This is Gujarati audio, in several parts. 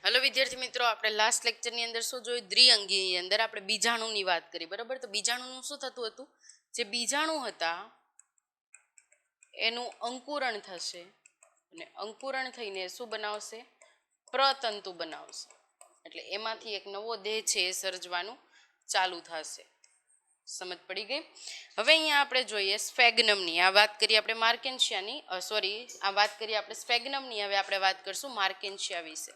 हेलो विद्यार्थी मित्रों, આપણે લાસ્ટ લેક્ચરની અંદર શું જોયું? દ્વિઅંગીની અંદર આપણે બીજાણુની વાત કરી, બરાબર? તો બીજાણુનું શું થતું હતું? જે બીજાણુ હતા એનું અંકુરણ થશે અને અંકુરણ થઈને શું બનાવશે? પ્રતંતુ બનાવશે. એટલે એમાંથી એક નવો દેહ છે એ સર્જવાનું ચાલુ થશે. સમજ પડી ગઈ? હવે અહીંયા આપણે જોઈએ સ્ફેગ્નમની. આ વાત કરીએ આપણે માર્કેન્શિયાની, આ વાત કરીએ આપણે સ્ફેગ્નમની. હવે આપણે વાત કરશું માર્કેન્શિયા વિશે.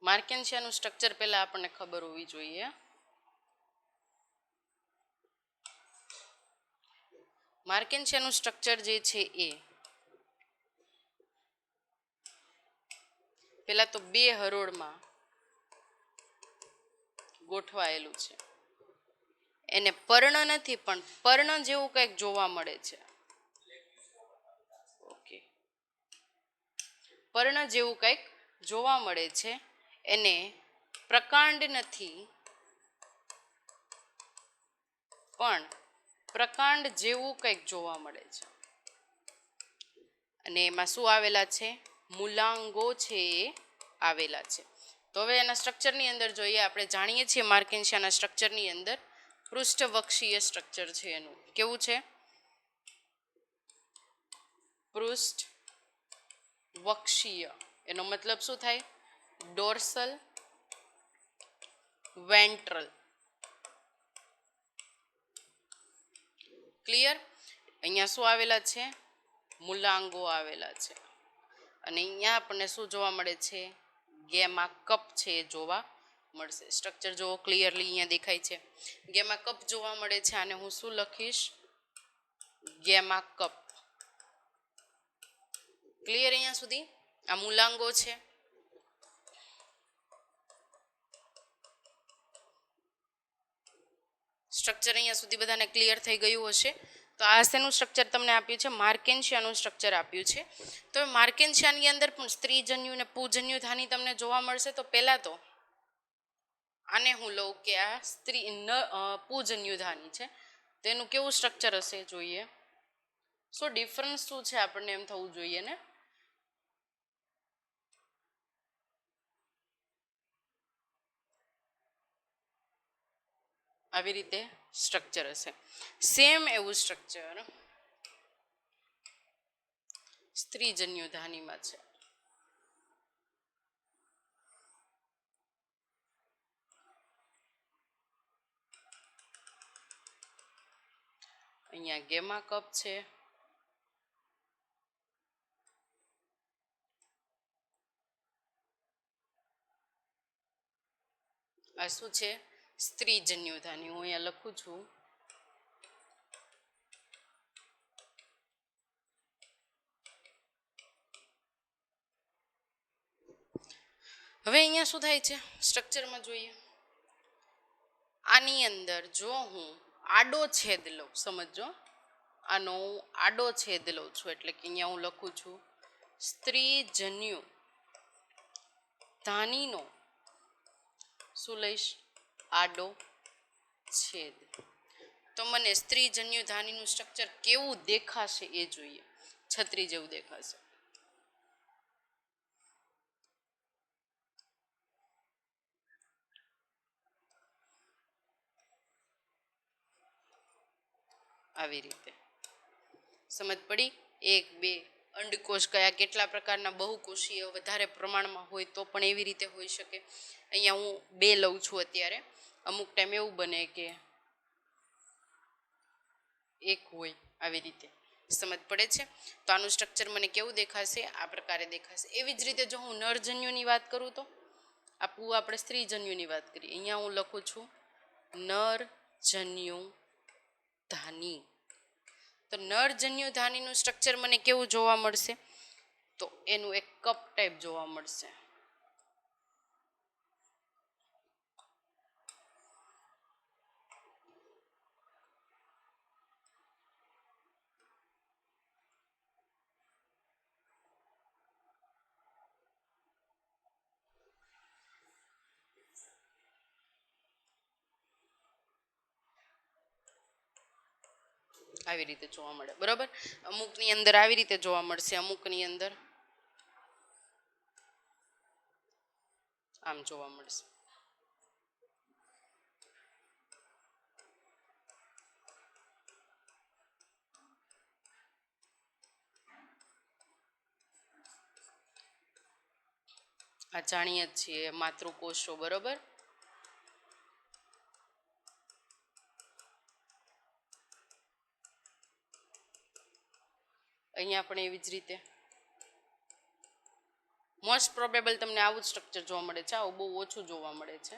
માર્કેન્શિયાનું સ્ટ્રક્ચર પહેલા આપણને ખબર હોવી જોઈએ. માર્કેન્શિયાનું સ્ટ્રક્ચર જે છે એ પહેલા તો બે હરોળમાં ગોઠવાયેલું છે. એને પર્ણ નથી પણ પર્ણ જેવું કંઈક જોવા મળે છે. ઓકે, પર્ણ જેવું કંઈક જોવા મળે છે. એને પ્રકાંડ નથી પણ પ્રકાંડ જેવું કંઈક જોવા મળે છે. અને એમાં શું આવેલા છે? મૂલાંગો છે એ આવેલા છે. તો હવે એના સ્ટ્રક્ચરની અંદર જોઈએ. આપણે જાણીએ છીએ માર્કેન્શિયાના સ્ટ્રક્ચરની અંદર પૃષ્ઠવક્ષીય સ્ટ્રક્ચર છે એનું. કેવું છે? પૃષ્ઠવક્ષીય. એનો મતલબ શું થાય? Dorsal, ventral. ક્લિયર? અહીંયા શું આવેલા છે? મૂલાંગો આવેલા છે. અને અહીંયા આપણને શું જોવા મળે છે? ગેમા કપ છે એ જોવા મળશે. સ્ટ્રક્ચર જોવો, ક્લિયરલી અહીંયા દેખાય છે. ગેમા કપ જોવા મળે છે. આને હું શું લખીશ? Gamma cup. ક્લિયર અહીંયા સુધી? આ મૂલાંગો છે. સ્ટ્રક્ચર અહીંયા સુધી બધાને ક્લિયર થઈ ગયું હશે. તો આ શેનું સ્ટ્રક્ચર તમને આપ્યું છે? માર્કેન્શિયાનું સ્ટ્રક્ચર આપ્યું છે. તો માર્કેન્શિયાની અંદર પણ સ્ત્રીજન્યુ અને પુજન્યુ ધાની તમને જોવા મળશે. તો પહેલા તો આને હું લઉં કે આ પુજન્યુ ધાની છે. તેનું કેવું સ્ટ્રક્ચર હશે જોઈએ. શું ડિફરન્સ શું છે આપણને એમ થવું જોઈએ ને? આવી રીતે સ્ટ્રક્ચર હશે. સેમ એવું સ્ટ્રક્ચર સ્ત્રીજન્યુ ધાનીમાં છે. અહીંયા ગેમા કપ છે. આ શું છે? સ્ત્રીજન્યુ ધાની. હું અહીંયા લખું છું. હવે અહીંયા શું થાય છે? સ્ટ્રક્ચરમાં જોઈએ. આની અંદર જો હું આડો છેદ લઉં, સમજો, આનો હું આડો છેદ લઉં છું, એટલે કે અહીંયા હું લખું છું સ્ત્રીજન્યુ ધાનીનો શું લઈશ? આડો છેદ. તો મને સ્ત્રીજન્યુ ધાનીનું સ્ટ્રક્ચર કેવું દેખાશે એ જોઈએ. છત્રી જેવું દેખાશે. આવી રીતે. સમજ પડી? એક, બે અંડકોષ કયા કેટલા પ્રકારના બહુકોષીય વધારે પ્રમાણમાં હોય તો પણ એવી રીતે હોઈ શકે. અહીંયા હું બે લઉં છું અત્યારે. અમુક ટાઈમ એવું બને કે એક હોય. આવી રીતે સમજ પડે છે? તો આનું સ્ટ્રક્ચર મને કેવું દેખાશે? આ પ્રકારે દેખાશે. એવી જ રીતે જો હું નરજન્યુની વાત કરું તો આપણે સ્ત્રીજન્યુની વાત કરીએ. અહીંયા હું લખું છું નરજન્યુ ધાની. તો નરજન્યુ ધાનીનું સ્ટ્રક્ચર મને કેવું જોવા મળશે? તો એનું એક કપ ટાઈપ જોવા મળશે. આવી રીતે જોવા મળે, બરાબર. અમુકની અંદર આવી રીતે જોવા મળશે, અમુકની અંદર આમ જોવા મળશે. આ જાણીએ જ છીએ માતૃકોષો, બરોબર. અહીંયા પણ એવી જ રીતે મોસ્ટ પ્રોબેબલ તમને આવું જ સ્ટ્રક્ચર જોવા મળે છે. આવું બહુ ઓછું જોવા મળે છે.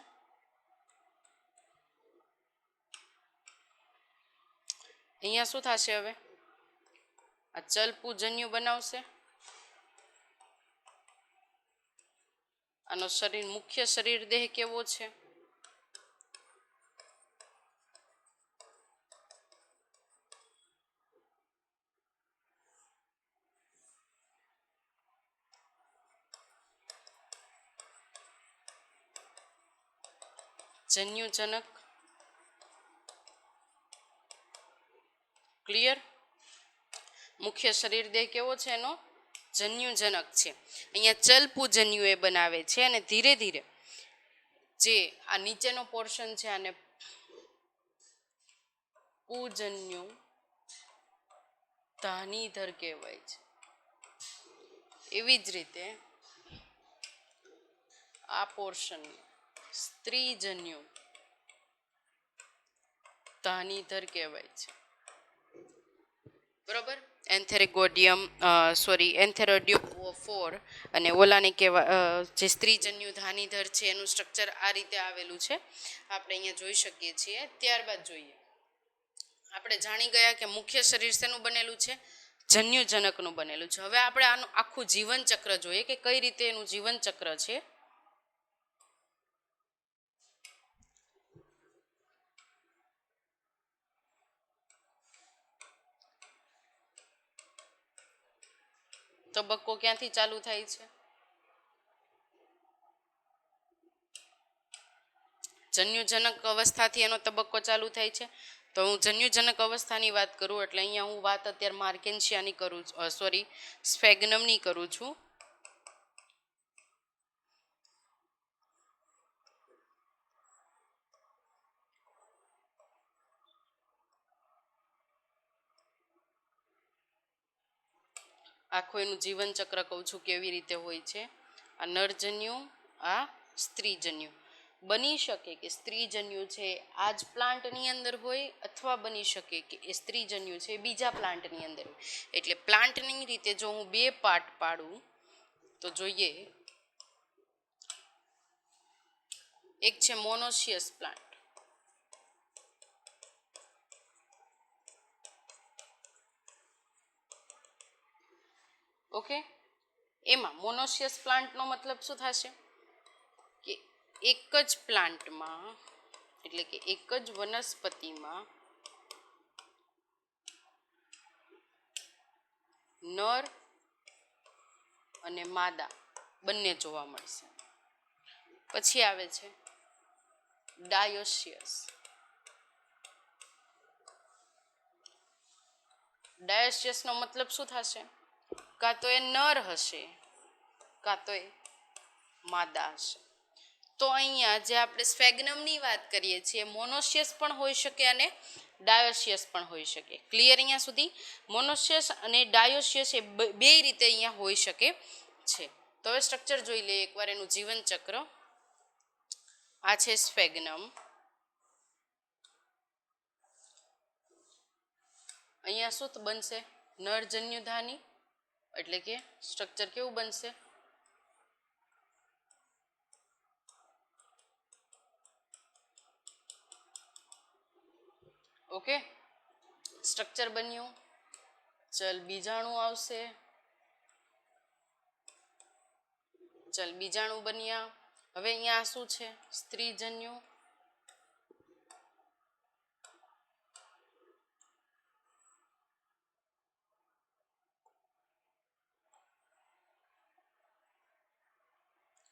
અહીંયા શું થશે? હવે આ ચલપુજન્યુ બનાવશે. આનો શરીર મુખ્ય શરીર દેહ કેવો છે? જન્યુજનક. ક્લિયર? મુખ્ય શરીર દેહ કેવો છે? એનો જન્યુજનક છે. અહીંયા ચલપુજન્યુ એ બનાવે છે અને ધીરે ધીરે જે આ નીચેનો પોર્શન છે આને પૂજન્યુ ધાનીધર કહેવાય છે. એવી જ રીતે આ પોર્શન સ્ત્રીજન્યુ ધાનીધર કહેવાય છે, બરોબર. એન્થેરેગોડિયમ એન્થેરોડિયો 4 અને ઓલાને કહેવાય જે સ્ત્રીજન્યુ ધાનીધર છે એનું સ્ટ્રક્ચર આ રીતે આવેલું છે, આપણે અહીંયા જોઈ શકીએ છીએ. ત્યારબાદ જોઈએ, આપણે જાણી ગયા કે મુખ્ય શરીર શેનું બનેલું છે? જન્યુજનકનું બનેલું છે. હવે આપણે આનું આખું જીવન ચક્ર જોઈએ કે કઈ રીતે એનું જીવન ચક્ર છે. તબક્કો ક્યાંથી ચાલુ થાય છે? જન્યુજનક અવસ્થાથી એનો તબક્કો ચાલુ થાય છે. તો હું જન્યુજનક અવસ્થાની વાત કરું એટલે અહીંયા હું વાત અત્યારે માર્કેન્શિયાની કરું છું, સ્ફેગ્નમની કરું છું. આખું એનું જીવન ચક્ર કહું છું કેવી રીતે હોય છે. આ નરજન્યુ, આ સ્ત્રીજન્યુ. બની શકે કે સ્ત્રીજન્યુ છે આ જ પ્લાન્ટની અંદર હોય અથવા બની શકે કે એ સ્ત્રીજન્યુ છે બીજા પ્લાન્ટની અંદર હોય. એટલે પ્લાન્ટની રીતે જો હું બે પાર્ટ પાડું તો જોઈએ, એક છે મોનોશિયસ પ્લાન્ટ, ઓકે. એમાં મોનોશિયસ પ્લાન્ટનો મતલબ શું થશે કે એક જ પ્લાન્ટમાં એટલે કે એક જ વનસ્પતિમાં નર અને માદા બંને જોવા મળશે. પછી આવે છે ડાયોશિયસ. ડાયોશિયસનો મતલબ શું થશે? કાં તો એ નર હશે કાં તો એ માદા હશે. તો અહીંયા જે આપણે સ્ફેગ્નમની વાત કરીએ છીએ મોનોશિયસ પણ હોઈ શકે અને ડાયોશિયસ પણ હોઈ શકે. ક્લિયર? અહીંયા સુધી મોનોશિયસ અને ડાયોશિયસ એ બે રીતે અહીંયા હોઈ શકે છે. તો હવે સ્ટ્રક્ચર જોઈ લઈએ એકવાર એનું જીવન ચક્ર. આ છે સ્ફેગ્નમ. અહીંયા શું બનશે? નરજન્યુધાની, એટલે કે સ્ટ્રક્ચર કેવું બનશે? ઓકે, સ્ટ્રક્ચર બન્યું. ચલ બીજાણુ આવશે. ચલ બીજાણુ બન્યા. હવે અહીંયા શું છે? સ્ત્રીજન્યુ.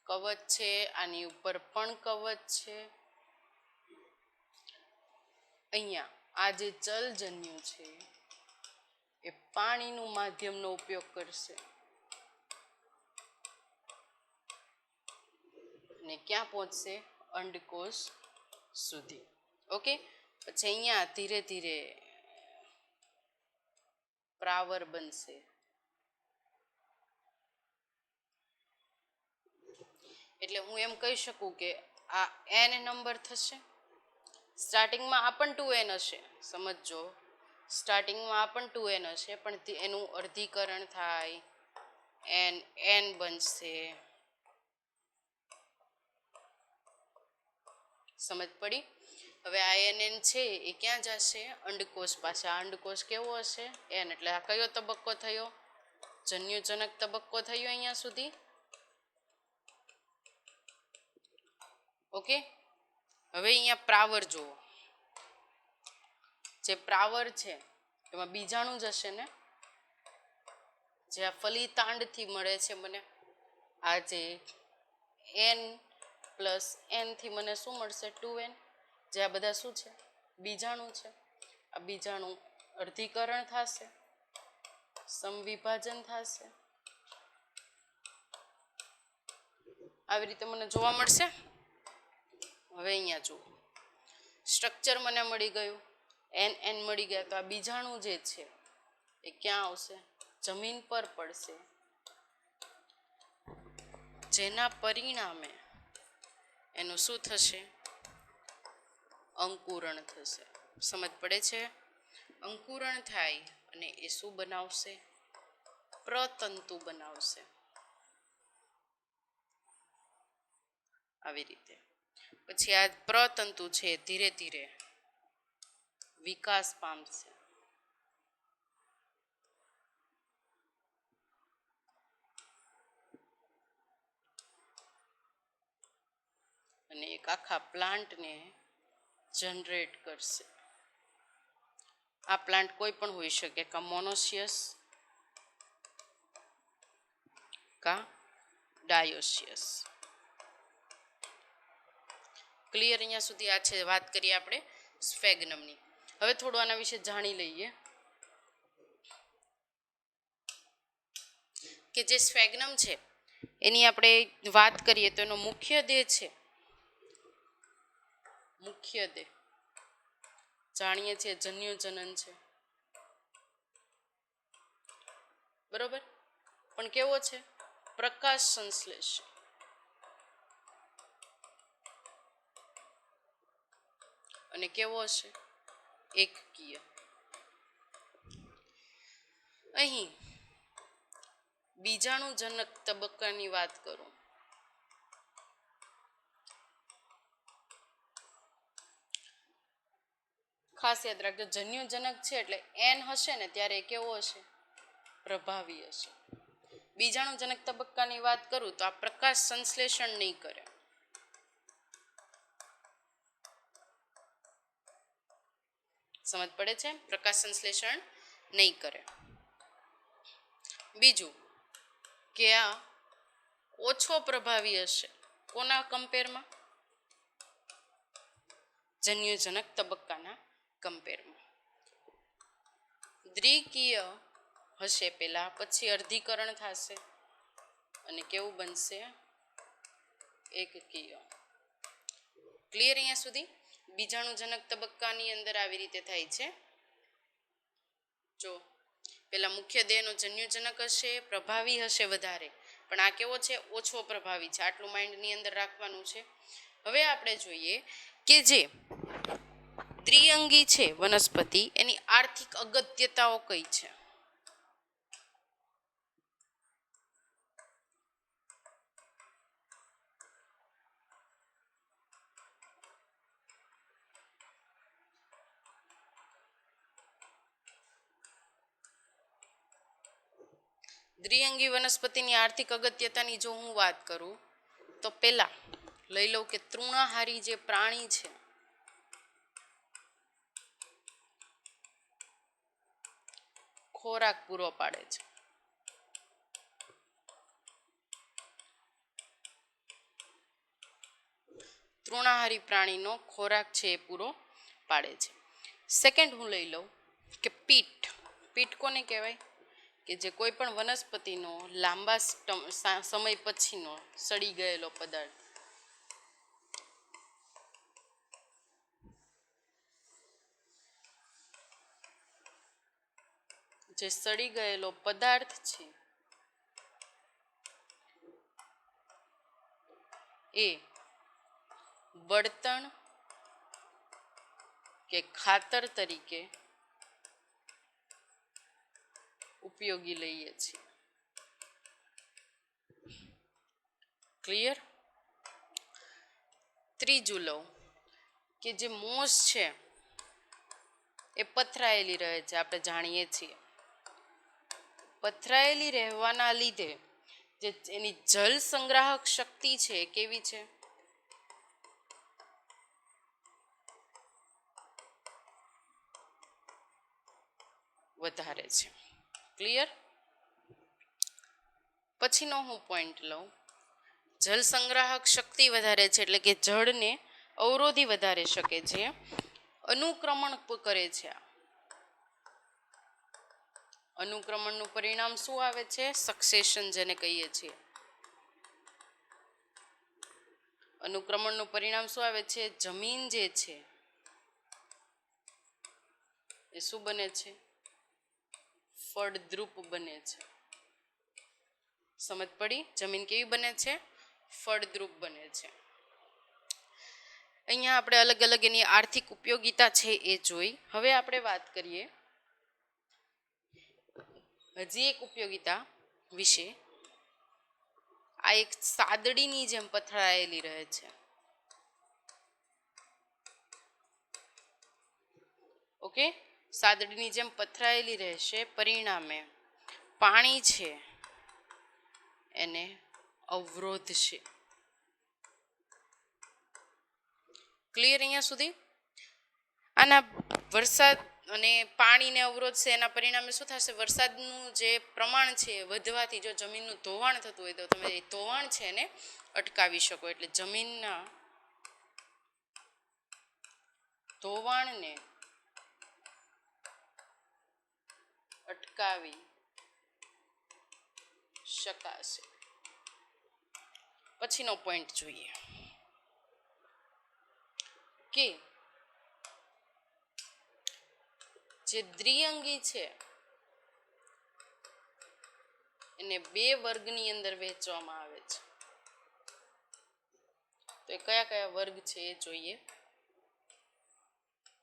કવચ છે, આની ઉપર પણ કવચ છે. અહીંયા આ જે ચલજન્યુ છે એ પાણીનું માધ્યમનો ઉપયોગ કરશે અને ક્યાં પહોંચશે? અંડકોષ સુધી. ઓકે, પછી અહીંયા ધીરે ધીરે પ્રાવર બનશે. એટલે હું એમ કહી શકું કે આ n નંબર થશે. સ્ટાર્ટિંગમાં આ પણ 2n હશે, સમજો. સ્ટાર્ટિંગમાં આ પણ 2n હશે, પણ એનું અર્ધીકરણ થાય n બનશે. સમજ પડી? હવે આ n છે એ ક્યાં જશે? અંડકોષ પાસે. આ અંડકોષ કેવો હશે? n. એટલે આ કયો તબક્કો થયો? જન્યુજનક તબક્કો થયો અહીંયા સુધી. ઓકે, હવે અહીંયા પ્રાવર જુઓ. જે પ્રાવર છે એમાં બીજાણુ જ હશે ને, જે આ ફલિતાંડથી મળે છે મને. આ જે n પ્લસ n થી મને શું મળશે? 2n. જે આ બધા શું છે? બીજાણુ છે. આ બીજાણુ અર્ધીકરણ થશે, સમવિભાજન થશે. આવી રીતે મને જોવા મળશે. હવે અહીંયા જુઓ, સ્ટ્રક્ચર મને મળી ગયું, n મળી ગયા. તો આ બીજાણુ જે છે એ ક્યાં આવશે? જમીન પર પડશે, જેના પરિણામે એનું શું થશે? અંકુરણ થશે. સમજ પડે છે? અંકુરણ થાય અને એ શું બનાવશે? પ્રતંતુ બનાવશે. આવી રીતે પછી આ પ્રતંતુ છે ધીરે ધીરે વિકાસ પામશે. અને એક આખા પ્લાન્ટને જનરેટ કરશે. આ પ્લાન્ટ કોઈ પણ હોઈ શકે, કા મોનોસિયસ કા ડાયોસિયસ. ક્લિયર? અહીંયા સુધી આ છે, વાત કરીએ આપણે સ્ફેગ્નમની. હવે થોડું આના વિશે જાણી લઈએ કે જે સ્ફેગ્નમ છે એની આપણે વાત કરીએ તો એનો મુખ્ય દેહ છે, મુખ્ય દેહ જાણીએ છીએ જન્યુજનન છે, બરોબર. પણ કેવો છે? પ્રકાશ સંશ્લેષણ. અને કેવો હશે? એકકીય. અહીં બીજાણુજનક તબક્કાની વાત કરું ખાસ યાદ રાખજો, જન્યુજનક છે એટલે n હશે ને ત્યારે કેવો હશે? પ્રભાવી હશે. બીજાણુજનક તબક્કાની વાત કરું તો આ પ્રકાશ સંશ્લેષણ નહીં કરે. સમજ પડે છે? પ્રકાશ સંશ્લેષણ નહીં કરે. બીજું કે આ ઓછો પ્રભાવી હશે. કોના કમ્પેરમાં? જન્યુજનક તબક્કાના કમ્પેરમાં. દ્વિકીય હશે પેલા, પછી અર્ધીકરણ થશે અને કેવું બનશે? એકકીય. ક્લિયર અહીંયા સુધી? બીજાણુજનક તબક્કાની અંદર આવી રીતે થાય છે. જો પેલા મુખ્ય દેહનો જન્યુજનક હશે, પ્રભાવી હશે વધારે, પણ આ કેવો છે? ઓછો પ્રભાવી છે. આટલું માઇન્ડની અંદર રાખવાનું છે. હવે આપણે જોઈએ કે જે દ્વિઅંગી છે વનસ્પતિ, એની આર્થિક અગત્યતાઓ કઈ છે? દ્વિઅંગી વનસ્પતિની આર્થિક અગત્યતાની જો હું વાત કરું તો પેલા લઈ લઉં કે તૃણાહારી જે પ્રાણી છે ખોરાક પૂરો પાડે છે. તૃણાહારી પ્રાણીનો ખોરાક છે એ પૂરો પાડે છે. સેકન્ડ હું લઈ લઉં કે પીટ. પીટ કોને કહેવાય? કે જે કોઈ પણ વનસ્પતિનો લાંબા સમય પછીનો સડી ગયેલો પદાર્થ. જે સડી ગયેલો પદાર્થ છે એ બળતણ કે ખાતર તરીકે ઉપયોગી લઈએ છીએ. ક્લિયર? ત્રીજું લઉં કે જે મોસ છે એ પથરાયેલી રહે છે. આપણે જાણીએ છીએ પથરાયેલી રહેવાના લીધે જે એની જલ સંગ્રાહક શક્તિ છે એ કેવી છે? વધારે છે. ક્લિયર? પછીનો હું પોઈન્ટ લઉં. જલ સંગ્રાહક શક્તિ વધારે છે એટલે કે જળને અવરોધી વધારે શકે છે, અનુક્રમણ કરે છે. અનુક્રમણનું પરિણામ શું આવે છે? સક્સેશન, જેને કહીએ છીએ. અનુક્રમણનું પરિણામ શું આવે છે? જમીન જે છે એ શું બને છે? ફળદ્રુપ બને છે. સમજ પડી? જમીન કેવી બને છે? ફળદ્રુપ બને છે. અહીંયા આપણે અલગ અલગ એની આર્થિક ઉપયોગિતા છે એ જોઈ. હવે આપણે વાત કરીએ હજી એક ઉપયોગિતા વિશે. આ એક સાદડીની જેમ પથરાયેલી રહે છે. ઓકે, સાદડીની જેમ પથરાયેલી રહેશે, પરિણામે પાણી છે એને અવરોધશે. ક્લિયર અહીંયા સુધી? આના વરસાદ અને પાણીને અવરોધશે એના પરિણામે શું થશે? વરસાદનું જે પ્રમાણ છે વધવાથી જો જમીનનું ધોવાણ થતું હોય તો તમે એ ધોવાણ છે એને અટકાવી શકો. એટલે જમીનના ધોવાણને અટકાવી શકાશે. પછીનો પોઈન્ટ જોઈએ કે જે દ્વિઅંગી છે એને બે વર્ગની અંદર વહેંચવામાં આવે છે. તો એ કયા કયા વર્ગ છે એ જોઈએ.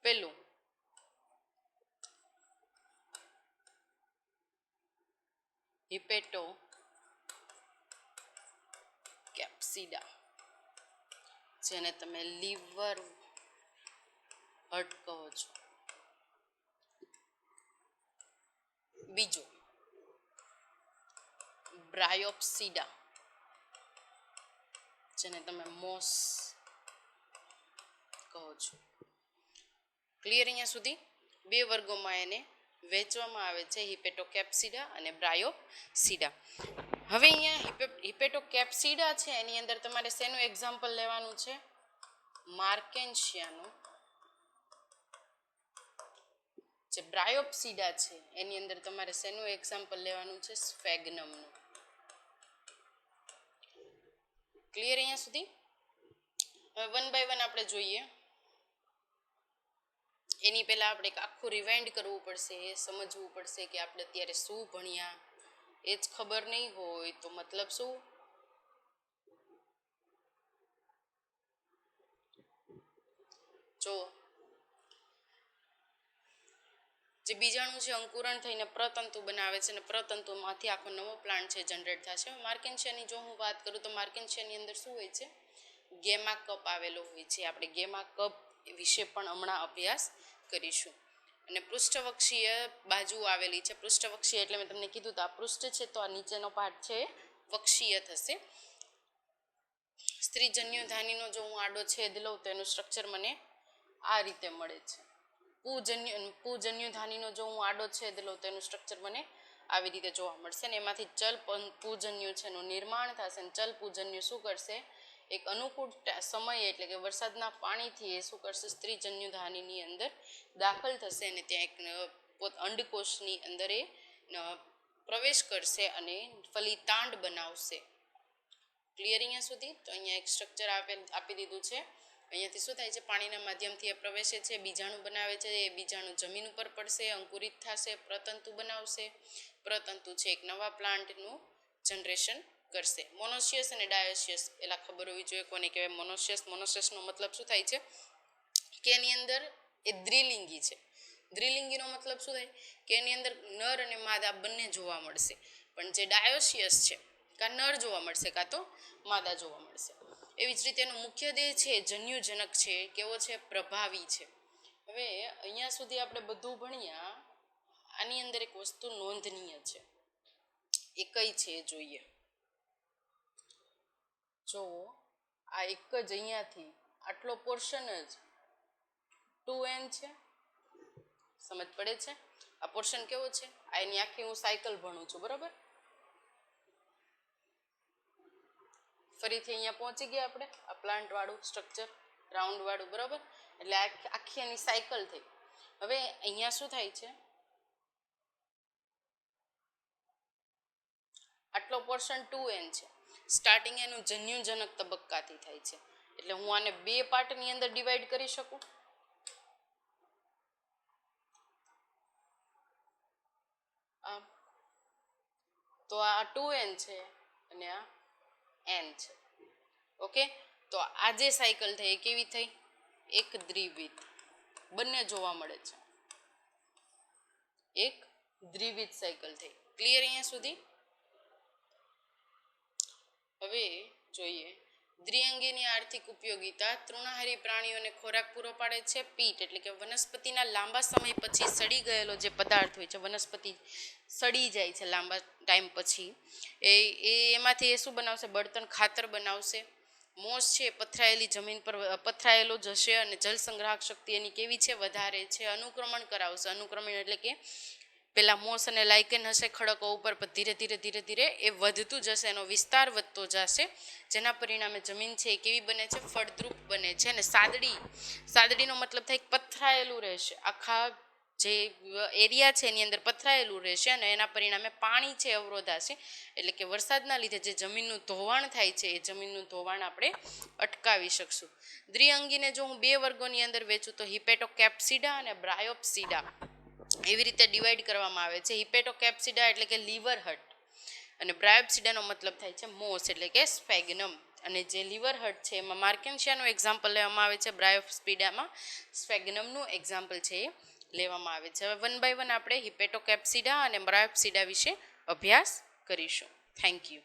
પેલું હિપેટો કેપ્સિડા, જેને તમે લીવર હર્ટ કહો છો. બીજું બ્રાયોપ્સિડા, જેને તમે મોસ કહો છો. ક્લિયર અહીંયા સુધી? બે વર્ગોમાં એને વહેંચવામાં આવે છે, હિપેટોકેપ્સિડા અને બ્રાયોપ્સિડા. હવે અહીંયા હિપેટોકેપ્સિડા છે એની અંદર તમારે શેનું એક્ઝામ્પલ લેવાનું છે? માર્કેન્શિયાનું. જે બ્રાયોપ્સિડા છે એની અંદર તમારે શેનું એક્ઝામ્પલ લેવાનું છે? સ્ફેગ્નમનું. ક્લિયર અહીંયા સુધી? હવે વન બાય વન આપણે જોઈએ. એની પહેલા આપણે એક આખું રિવાઇન્ડ કરવું પડશે, સમજવું પડશે કે આપણે અત્યારે શું ભણ્યા. એ જ ખબર નહીં હોય તો મતલબ શું? જો જે બીજાણુ છે અંકુરણ થઈને પ્રતંતુ બનાવે છે અને પ્રતંતુમાંથી આખો નવો પ્લાન્ટ છે જનરેટ થશે. માર્કેન્શિયાની જો હું વાત કરું તો માર્કેન્શિયાની અંદર શું હોય છે? ગેમા કપ આવેલો હોય છે. આપણે ગેમા કપ વિશે પણ હમણાં અભ્યાસ કરીશું. અને પૃષ્ઠવક્ષીય બાજુ આવેલી છે. પૃષ્ઠવક્ષીય એટલે મેં તમને કીધું તો આ પૃષ્ઠ છે તો આ નીચેનો પાર્ટ છે વક્ષીય થશે. સ્ત્રીજન્યુધાનીનો જો હું આડો છેદ લઉં તો એનું સ્ટ્રક્ચર મને આ રીતે મળે છે. પૂજન્યુધાનીનો જો હું આડો છેદ લઉં તો એનું સ્ટ્રક્ચર મને આવી રીતે જોવા મળશે. ને એમાંથી ચલ પૂજન્યુ છે એનું નિર્માણ થશે. અને ચલ પૂજન્યુ શું કરશે? એક અનુકૂળ સમય એટલે કે વરસાદના પાણીથી એ શું કરશે? સ્ત્રીજન્યુધાનીની અંદર દાખલ થશે અને ત્યાં એક અંડકોષની અંદર એ પ્રવેશ કરશે અને ફલિતાંડ બનાવશે. ક્લિયર અહીંયા સુધી? તો અહીંયા એક સ્ટ્રક્ચર આપી દીધું છે. અહીંયાથી શું થાય છે, પાણીના માધ્યમથી એ પ્રવેશે છે, બીજાણુ બનાવે છે, એ બીજાણુ જમીન ઉપર પડશે, અંકુરિત થશે, પ્રતંતુ બનાવશે. પ્રતંતુ છે એક નવા પ્લાન્ટનું જનરેશન કરશે. મોનોસિયસ અને ડાયોસિયસ પહેલાં ખબર હોવી જોઈએ કોને કહેવાય મોનોસિયસ. મોનોસિયસનો મતલબ શું થાય છે કે એની અંદર એ દ્વિલિંગી છે. દ્વિલિંગીનો મતલબ શું થાય કે એની અંદર નર અને માદા બંને જોવા મળશે. પણ જે ડાયોસિયસ છે કાં નર જોવા મળશે કાં તો માદા જોવા મળશે. એવી જ રીતે એનો મુખ્ય દેહ છે જન્યુજનક છે, કેવો છે, પ્રભાવી છે. હવે અહીંયા સુધી આપણે બધું ભણ્યા. આની અંદર એક વસ્તુ નોંધનીય છે, એ કઈ છે એ જોઈએ. જો આ એક જ અહીંયાથી આટલો પોર્શન જ 2n છે, સમજ પડે છે? આ પોર્શન કેવો છે, આ એની આખી હું સાયકલ ભણું છું, બરાબર. ફરીથી અહીંયા પહોંચી ગયા આપણે, આ પ્લાન્ટ વાળું સ્ટ્રક્ચર, રાઉન્ડ વાળું, બરાબર. એટલે આખી એની સાયકલ થઈ. હવે અહીંયા શું થાય છે, આટલો પોર્શન 2n છે. સ્ટાર્ટિંગ એનું જન્યુજનક તબક્કાથી થાય છે. એટલે હું આને બે પાર્ટની અંદર ડિવાઈડ કરી શકું. તો આ 2n છે અને આ n છે. ઓકે, તો આ જે સાયકલ થઈ એ કેવી થઈ, એક દ્વિવિધ. બંને જોવા મળે છે, એક દ્વિવિધ સાયકલ થઈ. ક્લિયર અહીંયા સુધી? હવે જોઈએ દ્વિઅંગીની આર્થિક ઉપયોગિતા. તૃણાહારી પ્રાણીઓને ખોરાક પૂરો પાડે છે. પીટ એટલે કે વનસ્પતિના લાંબા સમય પછી સડી ગયેલો જે પદાર્થ હોય છે, વનસ્પતિ સડી જાય છે લાંબા ટાઈમ પછી, એમાંથી એ શું બનાવશે, બળતણ ખાતર બનાવશે. મોસ છે પથરાયેલી જમીન પર પથરાયેલો જશે અને જલ સંગ્રાહક શક્તિ એની કેવી છે, વધારે છે. અનુક્રમણ કરાવશે. અનુક્રમણ એટલે કે પેલા મોસ અને લાઇકેન હશે ખડકો ઉપર, પણ ધીરે ધીરે ધીરે ધીરે એ વધતું જશે, એનો વિસ્તાર વધતો જશે, જેના પરિણામે જમીન છે એ કેવી બને છે, ફળદ્રુપ બને છે. અને સાદડીનો મતલબ થાય પથરાયેલું રહેશે, આખા જે એરિયા છે એની અંદર પથરાયેલું રહેશે અને એના પરિણામે પાણી છે અવરોધાશે. એટલે કે વરસાદના લીધે જે જમીનનું ધોવાણ થાય છે એ જમીનનું ધોવાણ આપણે અટકાવી શકશું. દ્વિઅંગીને જો હું બે વર્ગોની અંદર વેચું તો હિપેટોકેપ્સિડા અને બ્રાયોપ્સિડા એવી રીતે ડિવાઈડ કરવામાં આવે છે. હિપેટોકેપ્સિડા એટલે કે લીવર હર્ટ અને બ્રાયોપ્સિડાનો મતલબ થાય છે મોસ એટલે કે સ્ફેગ્નમ. અને જે લીવર હર્ટ છે એમાં માર્કેન્શિયાનું એક્ઝામ્પલ લેવામાં આવે છે, બ્રાયોપ્સિડામાં સ્ફેગ્નમનું એક્ઝામ્પલ છે એ લેવામાં આવે છે. હવે 1 by 1 આપણે હિપેટોકેપ્સિડા અને બ્રાયોપ્સિડા વિશે અભ્યાસ કરીશું. Thank you.